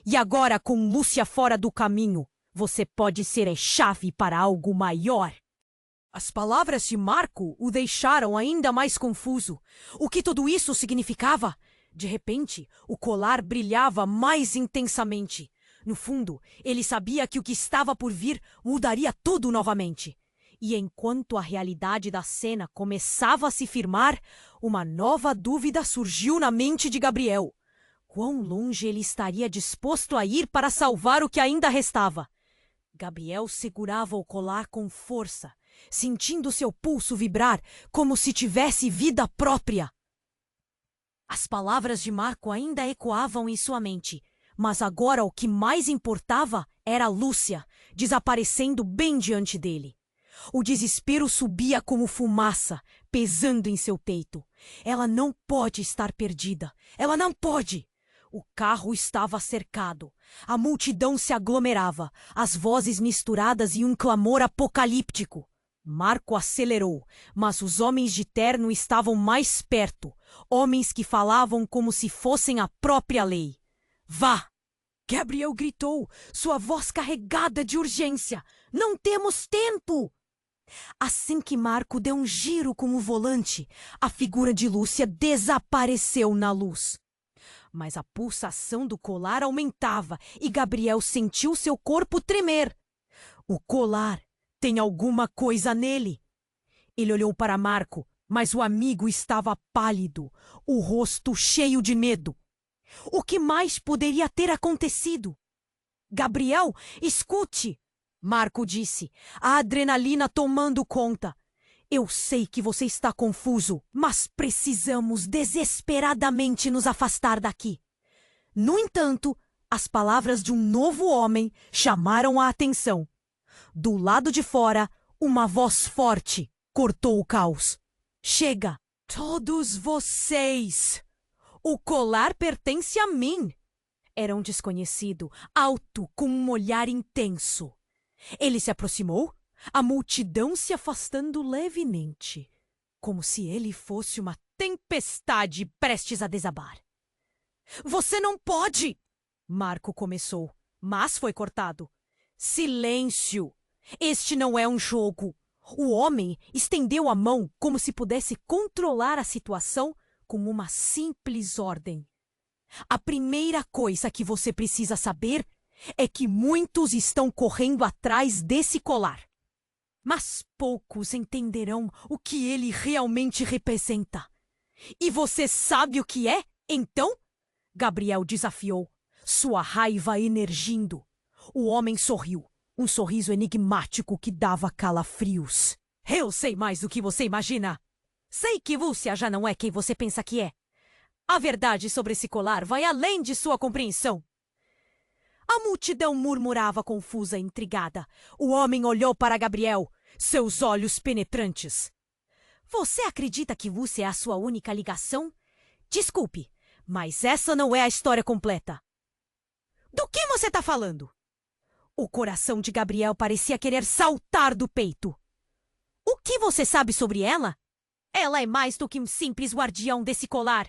E agora, com Lúcia fora do caminho, você pode ser a chave para algo maior. As palavras de Marco o deixaram ainda mais confuso. O que tudo isso significava? De repente, o colar brilhava mais intensamente. No fundo, ele sabia que o que estava por vir mudaria tudo novamente. E enquanto a realidade da cena começava a se firmar, uma nova dúvida surgiu na mente de Gabriel. Quão longe ele estaria disposto a ir para salvar o que ainda restava? Gabriel segurava o colar com força, sentindo seu pulso vibrar como se tivesse vida própria. As palavras de Marco ainda ecoavam em sua mente, mas agora o que mais importava era Lúcia, desaparecendo bem diante dele. O desespero subia como fumaça, pesando em seu peito. Ela não pode estar perdida. Ela não pode! O carro estava cercado. A multidão se aglomerava, as vozes misturadas em um clamor apocalíptico. Marco acelerou, mas os homens de terno estavam mais perto, homens que falavam como se fossem a própria lei. Vá! Gabriel gritou, sua voz carregada de urgência. Não temos tempo! Assim que Marco deu um giro com o volante, a figura de Lúcia desapareceu na luz. Mas a pulsação do colar aumentava e Gabriel sentiu seu corpo tremer. O colar tem alguma coisa nele. Ele olhou para Marco, mas o amigo estava pálido, o rosto cheio de medo. O que mais poderia ter acontecido? Gabriel, escute! Marco disse, a adrenalina tomando conta. Eu sei que você está confuso, mas precisamos desesperadamente nos afastar daqui. No entanto, as palavras de um novo homem chamaram a atenção. Do lado de fora, Uma voz forte cortou o caos. Chega! Todos vocês! O colar pertence a mim! Era um desconhecido, alto, com um olhar intenso. Ele se aproximou, a multidão se afastando levemente, como se ele fosse uma tempestade prestes a desabar. Você não pode! Marco começou, mas foi cortado. Silêncio! Este não é um jogo. O homem estendeu a mão como se pudesse controlar a situação com uma simples ordem. A primeira coisa que você precisa saber é que muitos estão correndo atrás desse colar. Mas poucos entenderão o que ele realmente representa. E você sabe o que é, então? Gabriel desafiou, sua raiva emergindo. O homem sorriu, um sorriso enigmático que dava calafrios. Eu sei mais do que você imagina. Sei que Lúcia já não é quem você pensa que é. A verdade sobre esse colar vai além de sua compreensão. A multidão murmurava confusa e intrigada. O homem olhou para Gabriel, seus olhos penetrantes. Você acredita que Lúcia é a sua única ligação? Desculpe, mas essa não é a história completa. Do que você está falando? O coração de Gabriel parecia querer saltar do peito. O que você sabe sobre ela? Ela é mais do que um simples guardião desse colar.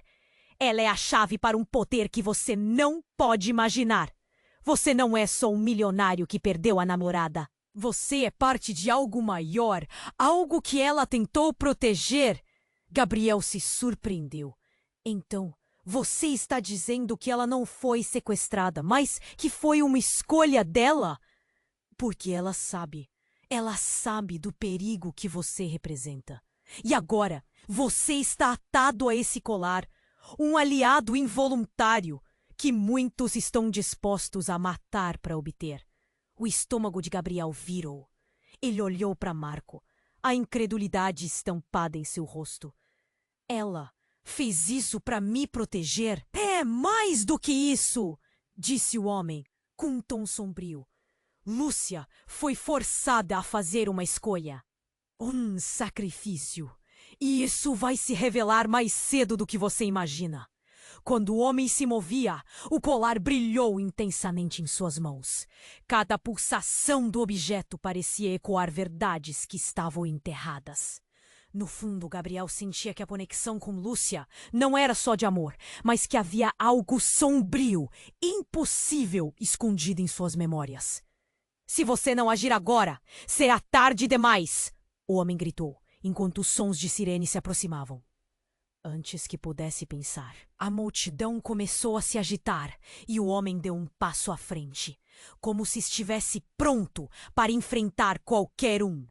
Ela é a chave para um poder que você não pode imaginar. Você não é só um milionário que perdeu a namorada. Você é parte de algo maior, algo que ela tentou proteger. Gabriel se surpreendeu. Então, você está dizendo que ela não foi sequestrada, mas que foi uma escolha dela? Porque ela sabe do perigo que você representa. E agora, você está atado a esse colar, um aliado involuntário que muitos estão dispostos a matar para obter. O estômago de Gabriel virou. Ele olhou para Marco, a incredulidade estampada em seu rosto. Ela fez isso para me proteger? É mais do que isso, disse o homem, com um tom sombrio. Lúcia foi forçada a fazer uma escolha. Um sacrifício. E isso vai se revelar mais cedo do que você imagina. Quando o homem se movia, o colar brilhou intensamente em suas mãos. Cada pulsação do objeto parecia ecoar verdades que estavam enterradas. No fundo, Gabriel sentia que a conexão com Lúcia não era só de amor, mas que havia algo sombrio, impossível, escondido em suas memórias. Se você não agir agora, será tarde demais! O homem gritou, enquanto os sons de sirene se aproximavam. Antes que pudesse pensar, a multidão começou a se agitar e o homem deu um passo à frente, como se estivesse pronto para enfrentar qualquer um.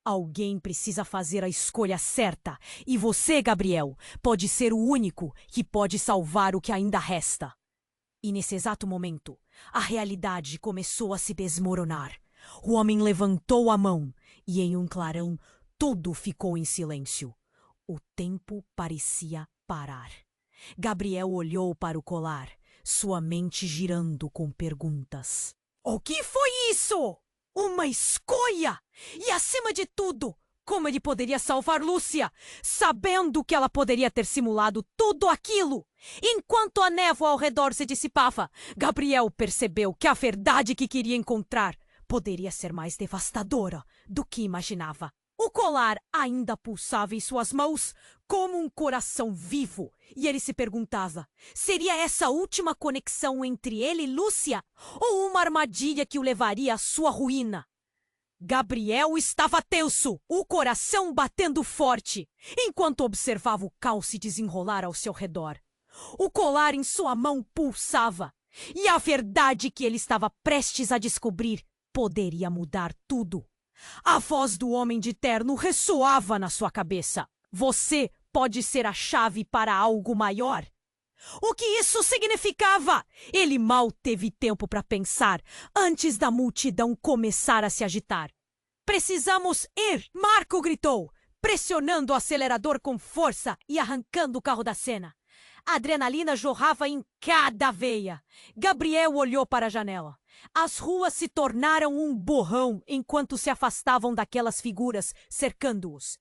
Alguém precisa fazer a escolha certa e você, Gabriel, pode ser o único que pode salvar o que ainda resta. E nesse exato momento, a realidade começou a se desmoronar. O homem levantou a mão e em um clarão tudo ficou em silêncio. O tempo parecia parar. Gabriel olhou para o colar, sua mente girando com perguntas. O que foi isso? Uma escolha! E acima de tudo, como ele poderia salvar Lúcia, sabendo que ela poderia ter simulado tudo aquilo? Enquanto a névoa ao redor se dissipava, Gabriel percebeu que a verdade que queria encontrar poderia ser mais devastadora do que imaginava. O colar ainda pulsava em suas mãos como um coração vivo, e ele se perguntava, seria essa a última conexão entre ele e Lúcia, ou uma armadilha que o levaria à sua ruína? Gabriel estava tenso, o coração batendo forte, enquanto observava o caos se desenrolar ao seu redor. O colar em sua mão pulsava, e a verdade que ele estava prestes a descobrir poderia mudar tudo. A voz do homem de terno ressoava na sua cabeça. Você pode ser a chave para algo maior. O que isso significava? Ele mal teve tempo para pensar antes da multidão começar a se agitar. Precisamos ir! Marco gritou, pressionando o acelerador com força e arrancando o carro da cena. A adrenalina jorrava em cada veia. Gabriel olhou para a janela. As ruas se tornaram um borrão enquanto se afastavam daquelas figuras cercando-os.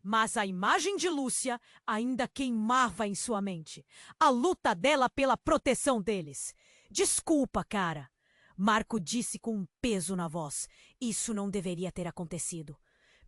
Mas a imagem de Lúcia ainda queimava em sua mente. A luta dela pela proteção deles. Desculpa, cara. Marco disse com um peso na voz. Isso não deveria ter acontecido.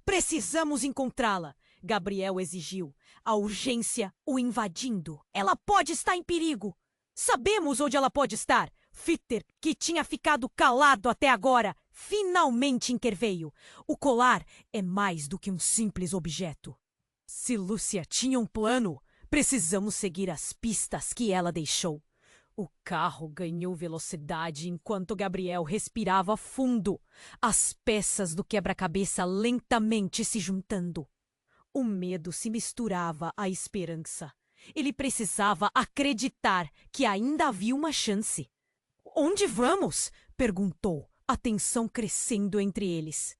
Precisamos encontrá-la, Gabriel exigiu, a urgência o invadindo. Ela pode estar em perigo. Sabemos onde ela pode estar. Fitter, que tinha ficado calado até agora, finalmente interveio. O colar é mais do que um simples objeto. Se Lúcia tinha um plano, precisamos seguir as pistas que ela deixou. O carro ganhou velocidade enquanto Gabriel respirava fundo, as peças do quebra-cabeça lentamente se juntando. O medo se misturava à esperança. Ele precisava acreditar que ainda havia uma chance. "Onde vamos?" perguntou, a tensão crescendo entre eles.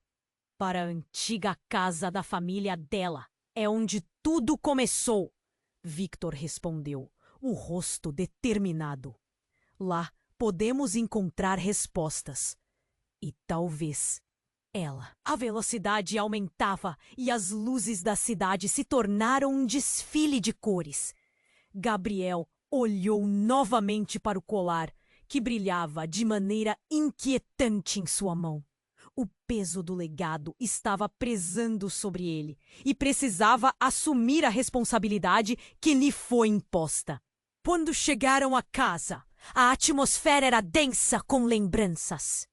"Para a antiga casa da família dela. É onde tudo começou", Victor respondeu, o rosto determinado. "Lá podemos encontrar respostas. E talvez ela." A velocidade aumentava e as luzes da cidade se tornaram um desfile de cores. Gabriel olhou novamente para o colar, que brilhava de maneira inquietante em sua mão. O peso do legado estava pesando sobre ele e precisava assumir a responsabilidade que lhe foi imposta. Quando chegaram à casa, a atmosfera era densa com lembranças.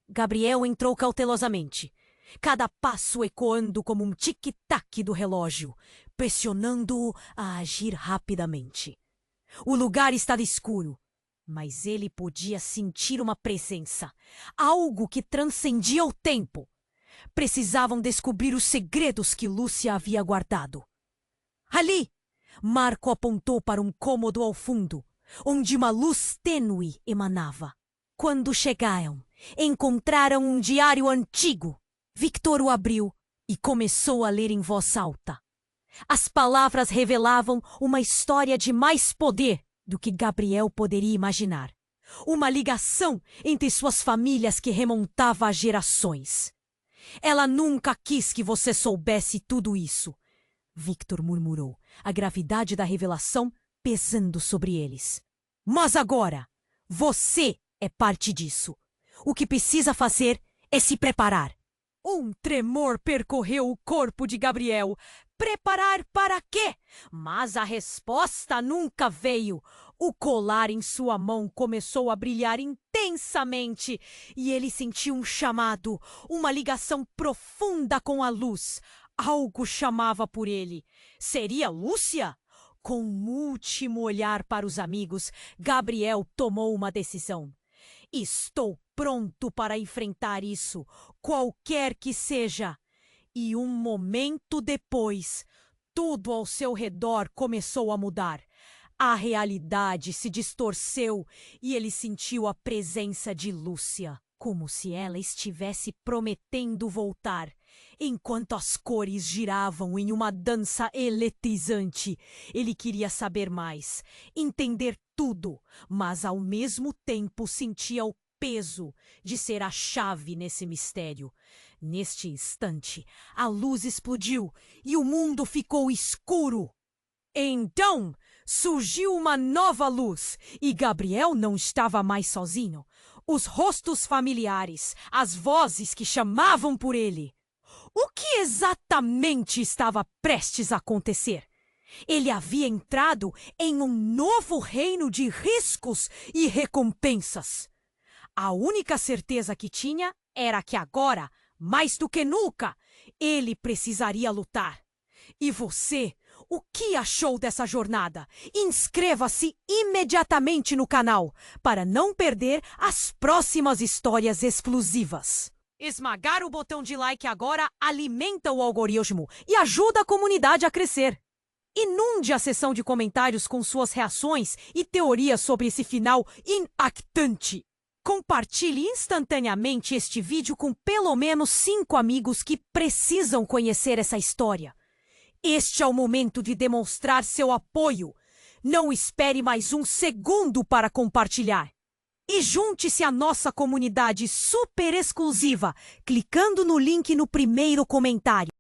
Gabriel entrou cautelosamente, cada passo ecoando como um tic-tac do relógio, pressionando-o a agir rapidamente. O lugar estava escuro, mas ele podia sentir uma presença, algo que transcendia o tempo. Precisavam descobrir os segredos que Lúcia havia guardado. "Ali!" Marco apontou para um cômodo ao fundo, onde uma luz tênue emanava. Quando chegaram, encontraram um diário antigo. Victor o abriu e começou a ler em voz alta. As palavras revelavam uma história de mais poder do que Gabriel poderia imaginar. Uma ligação entre suas famílias que remontava a gerações. "Ela nunca quis que você soubesse tudo isso", Victor murmurou, a gravidade da revelação pesando sobre eles. "Mas agora, você é parte disso. O que precisa fazer é se preparar." Um tremor percorreu o corpo de Gabriel. Preparar para quê? Mas a resposta nunca veio. O colar em sua mão começou a brilhar intensamente e ele sentiu um chamado, uma ligação profunda com a luz. Algo chamava por ele. Seria Lúcia? Com um último olhar para os amigos, Gabriel tomou uma decisão. "Estou pronto para enfrentar isso, qualquer que seja." E um momento depois, tudo ao seu redor começou a mudar. A realidade se distorceu e ele sentiu a presença de Lúcia, como se ela estivesse prometendo voltar. Enquanto as cores giravam em uma dança eletrizante, ele queria saber mais, entender tudo, mas ao mesmo tempo sentia o peso de ser a chave nesse mistério. Neste instante, a luz explodiu e o mundo ficou escuro. Então, surgiu uma nova luz e Gabriel não estava mais sozinho. Os rostos familiares, as vozes que chamavam por ele. O que exatamente estava prestes a acontecer? Ele havia entrado em um novo reino de riscos e recompensas. A única certeza que tinha era que agora, mais do que nunca, ele precisaria lutar. E você, o que achou dessa jornada? Inscreva-se imediatamente no canal para não perder as próximas histórias exclusivas. Esmagar o botão de like agora alimenta o algoritmo e ajuda a comunidade a crescer. Inunde a seção de comentários com suas reações e teorias sobre esse final impactante. Compartilhe instantaneamente este vídeo com pelo menos 5 amigos que precisam conhecer essa história. Este é o momento de demonstrar seu apoio. Não espere mais um segundo para compartilhar. E junte-se à nossa comunidade super exclusiva, clicando no link no primeiro comentário.